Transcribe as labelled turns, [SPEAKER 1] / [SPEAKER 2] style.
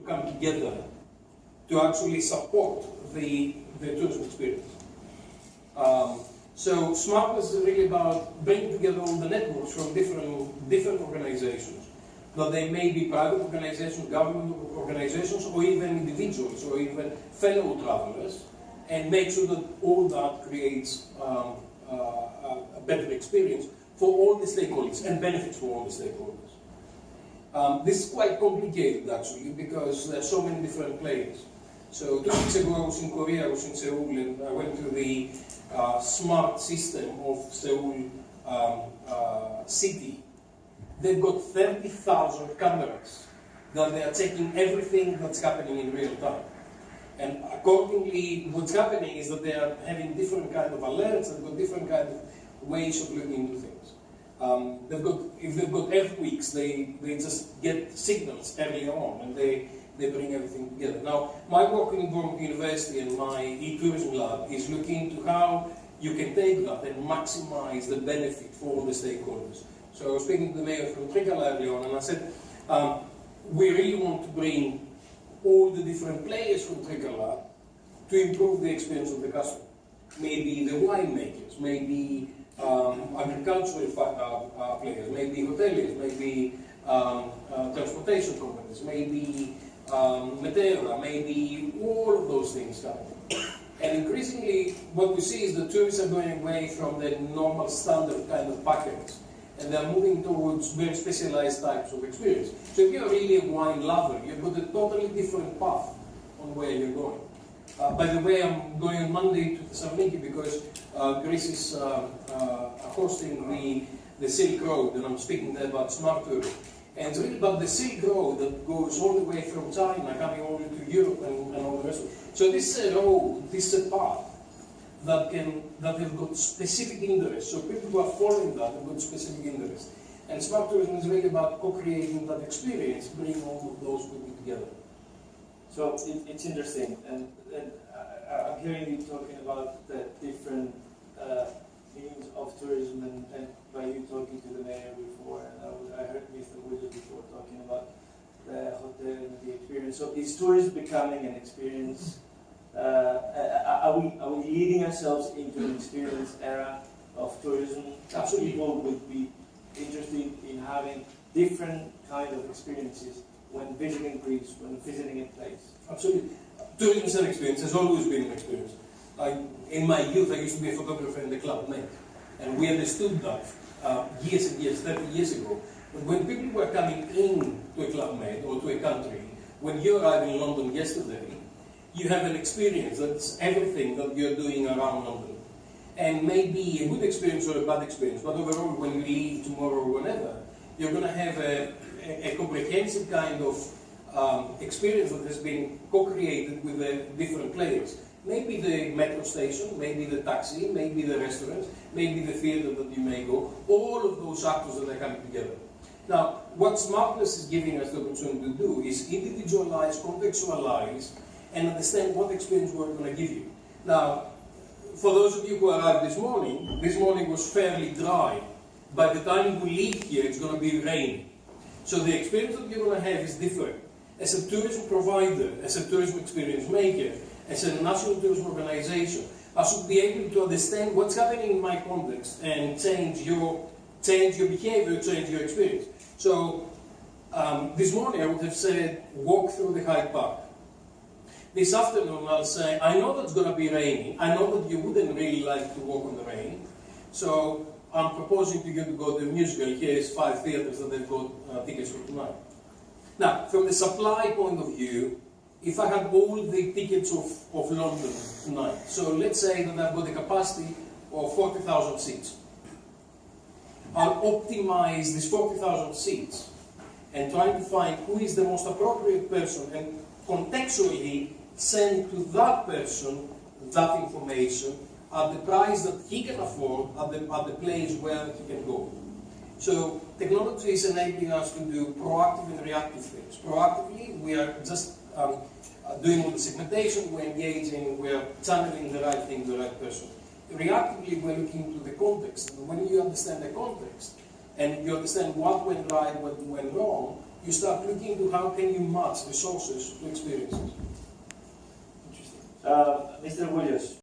[SPEAKER 1] to come together to actually support the tourism experience. So smartness is really about bringing together all the networks from different organizations. That they may be private organizations, government organizations, or even individuals, or even fellow travelers, and make sure that all that creates a better experience for all the stakeholders and benefits for all the stakeholders. This is quite complicated actually because there are so many different players. So 2 weeks ago I was in Korea, I was in Seoul, and I went to the smart system of Seoul city. They've got 30,000 cameras that they are checking everything that's happening in real time. And accordingly, what's happening is that they are having different kind of alerts, they've got different kind of ways of looking into things. If they've got earthquakes, they just get signals earlier on, and they bring everything together. Now, my work in Bournemouth University and my e-tourism lab is looking into how you can take that and maximize the benefit for all the stakeholders. So I was speaking to the mayor from Trikala earlier on, and I said, we really want to bring all the different players from Trikala to improve the experience of the customer. Maybe the winemakers, maybe agricultural players, maybe hoteliers, maybe transportation companies, maybe Metera, maybe all of those things happening. And increasingly, what we see is that tourists are going away from the normal standard kind of package, and they're moving towards very specialized types of experience. So if you're really a wine lover, you've got a totally different path on where you're going. By the way, I'm going on Monday to Thessaloniki because Greece is hosting the Silk Road, and I'm speaking there about smart tourism. And it's really about the Silk Road that goes all the way from China, coming over to Europe and all the rest of it. So this is a road, this is a path that have got specific interests. So people who are following that have got specific interests. And smart tourism is really about co-creating that experience, bringing all of those people together.
[SPEAKER 2] So it's interesting, and I'm hearing you talking about the different means of tourism, and by you talking to the mayor before, and I heard Mr. Williams before talking about the hotel and the experience. So is tourism becoming an experience? Are we leading ourselves into an experience era of tourism?
[SPEAKER 1] Absolutely.
[SPEAKER 2] People would be interested in having different kind of experiences when visiting Greece, when visiting a place.
[SPEAKER 1] Absolutely. Tourism is an experience, has always been an experience. In my youth, I used to be a photographer in the Club Med, and we understood that years and years, 30 years ago. But when people were coming in to a Club Med or to a country, when you arrived in London yesterday, you have an experience that's everything that you're doing around London. And maybe a good experience or a bad experience, but overall, when you leave tomorrow or whenever, you're going to have a comprehensive kind of experience that has been co-created with the different players. Maybe the metro station, maybe the taxi, maybe the restaurant, maybe the theatre that you may go, all of those actors that are coming together. Now, what smartness is giving us the opportunity to do is individualize, contextualize, and understand what experience we're going to give you. Now, for those of you who arrived this morning was fairly dry. By the time we leave here, it's going to be rainy. So the experience that you're going to have is different. As a tourism provider, as a tourism experience maker, as a national tourism organization, I should be able to understand what's happening in my context and change your behavior, change your experience. So this morning I would have said, walk through the Hyde Park. This afternoon I'll say, I know that it's going to be raining. I know that you wouldn't really like to walk in the rain. So I'm proposing to you to go to the musical. Here is 5 theatres that they've got tickets for tonight. Now, from the supply point of view, if I had all the tickets of London tonight, so let's say that I've got a capacity of 40,000 seats. I'll optimize these 40,000 seats and try to find who is the most appropriate person and contextually send to that person that information at the price that he can afford at the place where he can go. So technology is enabling us to do proactive and reactive things. Proactively, we are just doing all the segmentation, we're engaging, we're channeling the right thing to the right person. Reactively, we're looking to the context. And when you understand the context, and you understand what went right, what went wrong, you start looking into how can you match resources to experiences.
[SPEAKER 2] Interesting. Mr. Buhalis.